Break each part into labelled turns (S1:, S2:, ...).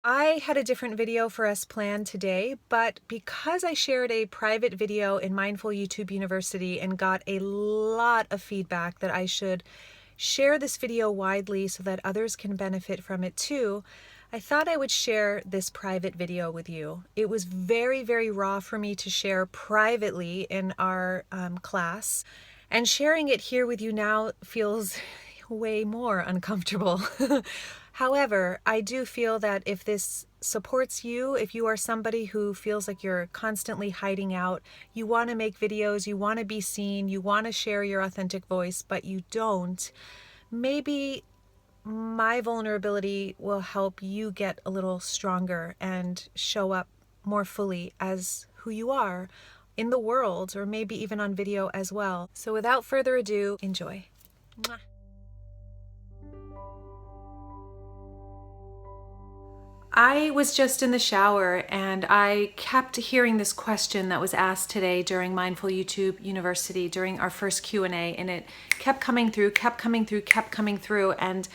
S1: I had a different video for us planned today, but because I shared a private video in Mindful YouTube University and got a lot of feedback that I should share this video widely so that others can benefit from it too, I thought I would share this private video with you. It was very, very raw for me to share privately in our class, and sharing it here with you now feels way more uncomfortable. However, I do feel that if this supports you, if you are somebody who feels like you're constantly hiding out, you want to make videos, you want to be seen, you want to share your authentic voice, but you don't, maybe my vulnerability will help you get a little stronger and show up more fully as who you are in the world, or maybe even on video as well. So without further ado, enjoy. Mwah. I was just in the shower and I kept hearing this question that was asked today during Mindful YouTube University during our first Q&A, and it kept coming through, and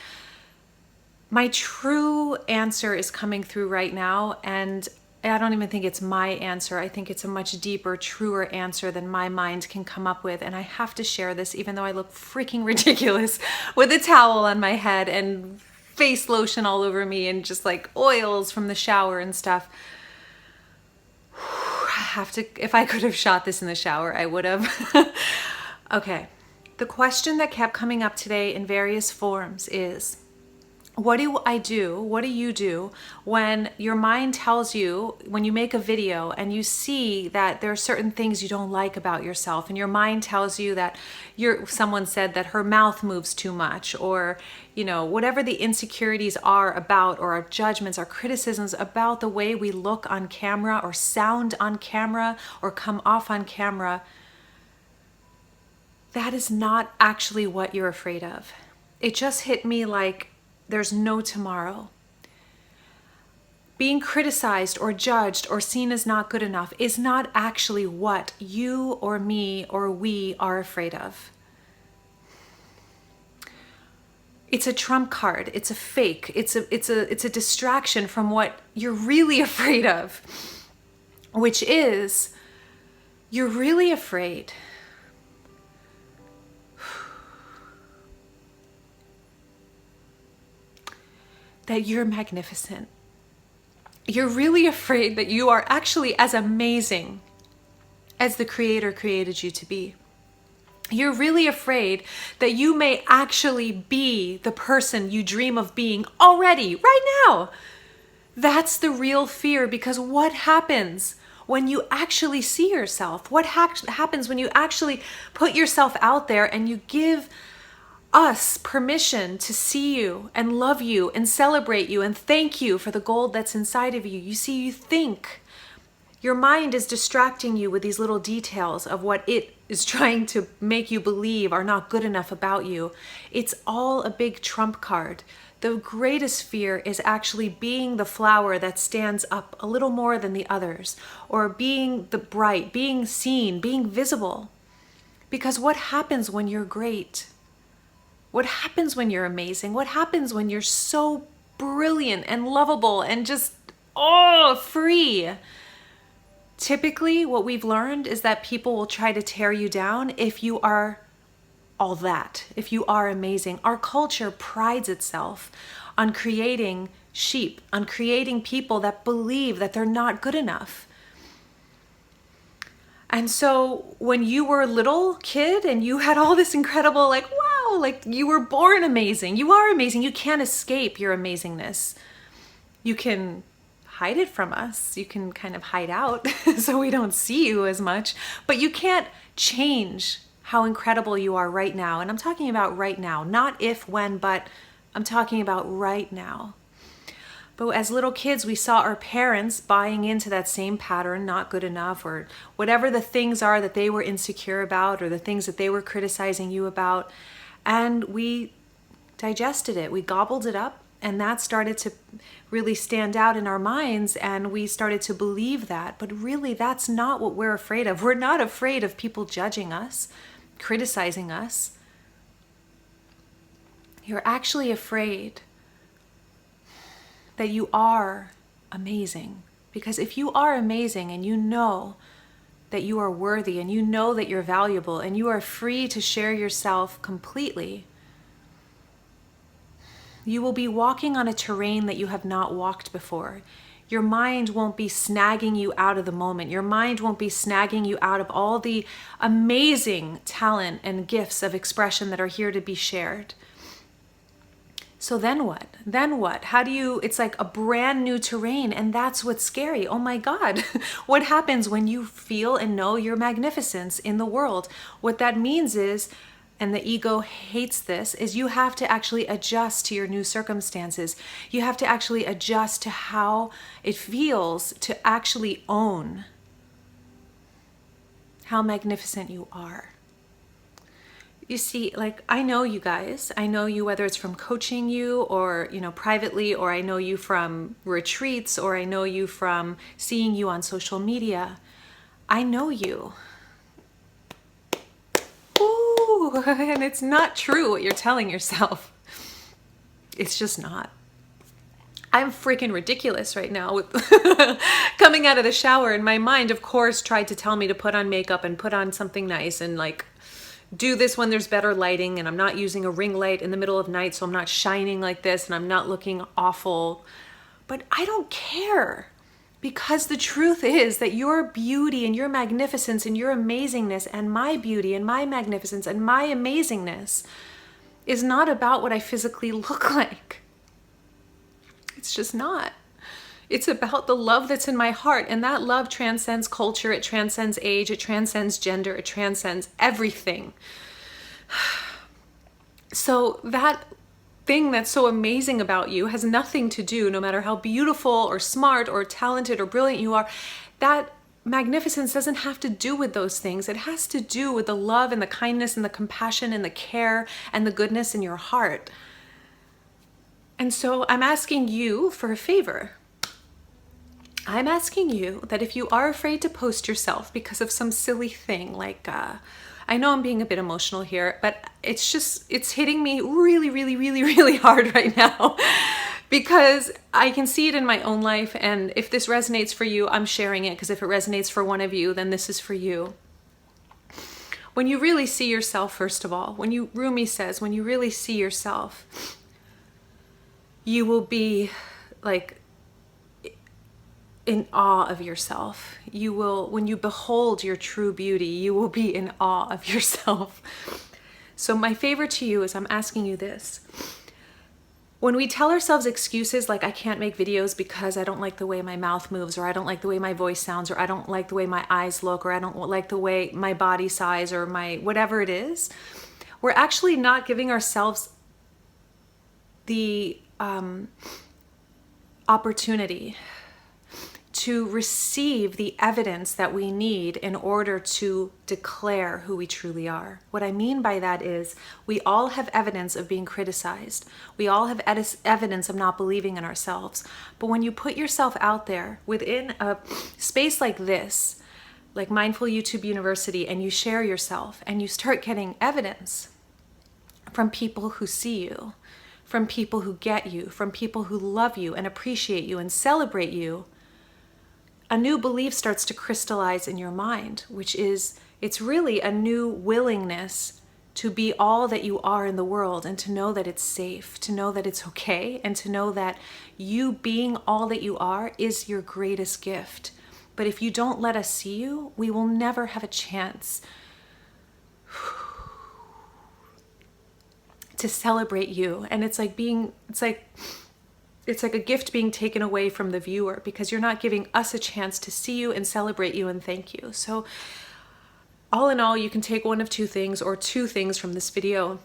S1: my true answer is coming through right now, and I don't even think it's my answer. I think it's a much deeper, truer answer than my mind can come up with, and I have to share this even though I look freaking ridiculous with a towel on my head and face lotion all over me and just like oils from the shower and stuff. I have to, if I could have shot this in the shower, I would have. Okay. The question that kept coming up today in various forms is, what do I do? What do you do when your mind tells you, when you make a video and you see that there are certain things you don't like about yourself, and your mind tells you that someone said that her mouth moves too much, or, whatever the insecurities are about, or our judgments, our criticisms about the way we look on camera or sound on camera or come off on camera, that is not actually what you're afraid of. It just hit me like, there's no tomorrow. Being criticized or judged or seen as not good enough is not actually what you or me or we are afraid of. It's a trump card. It's a fake. It's a distraction from what you're really afraid of, which is you're really afraid that you're magnificent. You're really afraid that you are actually as amazing as the Creator created you to be. You're really afraid that you may actually be the person you dream of being already, right now. That's the real fear, because what happens when you actually see yourself? What happens when you actually put yourself out there and you give us permission to see you and love you and celebrate you and thank you for the gold that's inside of you? You see, you think. Your mind is distracting you with these little details of what it is trying to make you believe are not good enough about you. It's all a big trump card. The greatest fear is actually being the flower that stands up a little more than the others, or being the bright, being seen, being visible. Because what happens when you're great? What happens when you're amazing? What happens when you're so brilliant and lovable and just, free? Typically, what we've learned is that people will try to tear you down if you are all that, if you are amazing. Our culture prides itself on creating sheep, on creating people that believe that they're not good enough. And so when you were a little kid and you had all this incredible, wow, you were born amazing. You are amazing. You can't escape your amazingness. You can hide it from us. You can kind of hide out so we don't see you as much, but you can't change how incredible you are right now. And I'm talking about right now, not if, when, but I'm talking about right now. But as little kids, we saw our parents buying into that same pattern, not good enough, or whatever the things are that they were insecure about, or the things that they were criticizing you about. And we digested it, we gobbled it up, and that started to really stand out in our minds, and we started to believe that. But really, that's not what we're afraid of. We're not afraid of people judging us, criticizing us. You're actually afraid that you are amazing. Because if you are amazing and you know that you are worthy and you know that you're valuable and you are free to share yourself completely, you will be walking on a terrain that you have not walked before. Your mind won't be snagging you out of the moment. Your mind won't be snagging you out of all the amazing talent and gifts of expression that are here to be shared. So then what? Then what? How do you, it's like a brand new terrain, and that's what's scary. Oh my God. What happens when you feel and know your magnificence in the world? What that means is, and the ego hates this, is you have to actually adjust to your new circumstances. You have to actually adjust to how it feels to actually own how magnificent you are. You see, like, I know you guys. I know you, whether it's from coaching you or, privately, or I know you from retreats, or I know you from seeing you on social media. I know you. Ooh, and it's not true what you're telling yourself. It's just not. I'm freaking ridiculous right now with coming out of the shower, and my mind, of course, tried to tell me to put on makeup and put on something nice and like do this when there's better lighting, and I'm not using a ring light in the middle of night, so I'm not shining like this and I'm not looking awful. But I don't care, because the truth is that your beauty and your magnificence and your amazingness and my beauty and my magnificence and my amazingness is not about what I physically look like. It's just not. It's about the love that's in my heart, and that love transcends culture, it transcends age, it transcends gender, it transcends everything. So that thing that's so amazing about you has nothing to do, no matter how beautiful or smart or talented or brilliant you are, that magnificence doesn't have to do with those things. It has to do with the love and the kindness and the compassion and the care and the goodness in your heart. And so I'm asking you for a favor. I'm asking you that if you are afraid to post yourself because of some silly thing, like, I know I'm being a bit emotional here, but it's hitting me really, really, really, really hard right now because I can see it in my own life. And if this resonates for you, I'm sharing it, because if it resonates for one of you, then this is for you. When you really see yourself, first of all, Rumi says, when you really see yourself, you will be like in awe of yourself. You will, when you behold your true beauty, you will be in awe of yourself. So my favor to you is I'm asking you this. When we tell ourselves excuses like, I can't make videos because I don't like the way my mouth moves, or I don't like the way my voice sounds, or I don't like the way my eyes look, or I don't like the way my body size, or my whatever it is, we're actually not giving ourselves the opportunity to receive the evidence that we need in order to declare who we truly are. What I mean by that is, we all have evidence of being criticized. We all have evidence of not believing in ourselves. But when you put yourself out there within a space like this, like Mindful YouTube University, and you share yourself and you start getting evidence from people who see you, from people who get you, from people who love you and appreciate you and celebrate you, a new belief starts to crystallize in your mind, which is, it's really a new willingness to be all that you are in the world, and to know that it's safe, to know that it's okay, and to know that you being all that you are is your greatest gift. But if you don't let us see you, we will never have a chance to celebrate you. And it's like a gift being taken away from the viewer, because you're not giving us a chance to see you and celebrate you and thank you. So all in all, you can take one of two things, or two things from this video.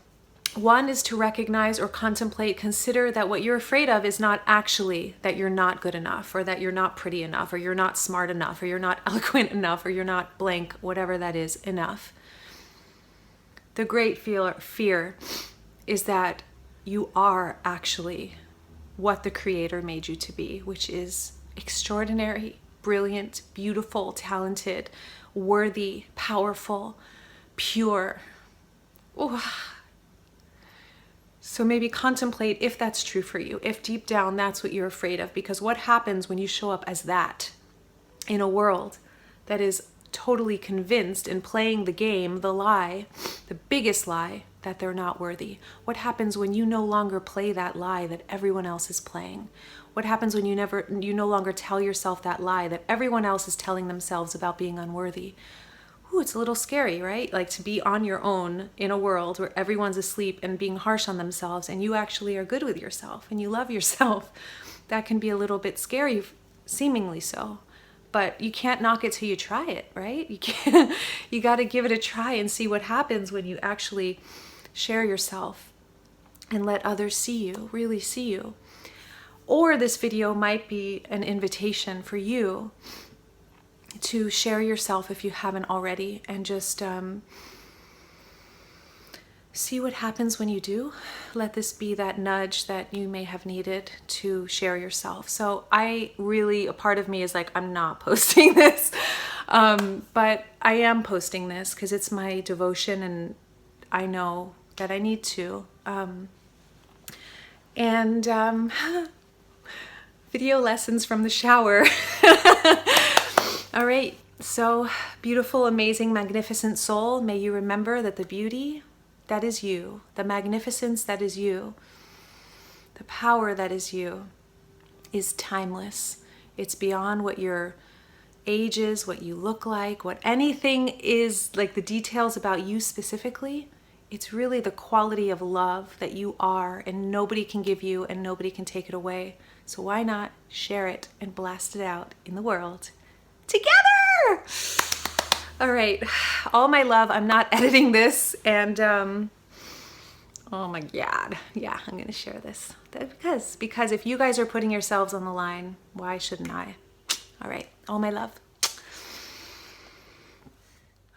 S1: One is to recognize or contemplate, consider that what you're afraid of is not actually that you're not good enough, or that you're not pretty enough, or you're not smart enough, or you're not eloquent enough, or you're not blank, whatever that is, enough. The great fear is that you are actually what the Creator made you to be, which is extraordinary, brilliant, beautiful, talented, worthy, powerful, pure. Ooh. So maybe contemplate if that's true for you, if deep down that's what you're afraid of, because what happens when you show up as that in a world that is totally convinced and playing the game, the lie, the biggest lie, that they're not worthy? What happens when you no longer play that lie that everyone else is playing? What happens when you no longer tell yourself that lie that everyone else is telling themselves about being unworthy? Ooh, it's a little scary, right? Like to be on your own in a world where everyone's asleep and being harsh on themselves, and you actually are good with yourself and you love yourself. That can be a little bit scary, seemingly so. But you can't knock it till you try it, right? You can't. You got to give it a try and see what happens when you actually share yourself and let others see you, really see you. Or this video might be an invitation for you to share yourself if you haven't already, and just see what happens when you do. Let this be that nudge that you may have needed to share yourself. So a part of me is like, I'm not posting this, but I am posting this because it's my devotion and I know that I need to. Video lessons from the shower. All right, so beautiful, amazing, magnificent soul, may you remember that the beauty that is you, the magnificence that is you, the power that is you, is timeless. It's beyond what your age is, what you look like, what anything is, like the details about you specifically. It's really the quality of love that you are, and nobody can give you and nobody can take it away. So why not share it and blast it out in the world together? All right, all my love. I'm not editing this, and oh my God, yeah, I'm gonna share this because if you guys are putting yourselves on the line, why shouldn't I? All right, all my love.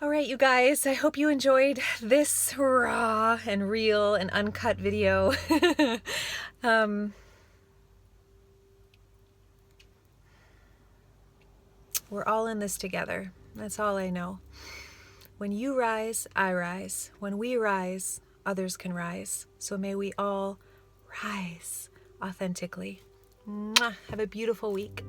S1: All right, you guys, I hope you enjoyed this raw and real and uncut video. We're all in this together. That's all I know. When you rise, I rise. When we rise, others can rise. So may we all rise authentically. Mwah. Have a beautiful week.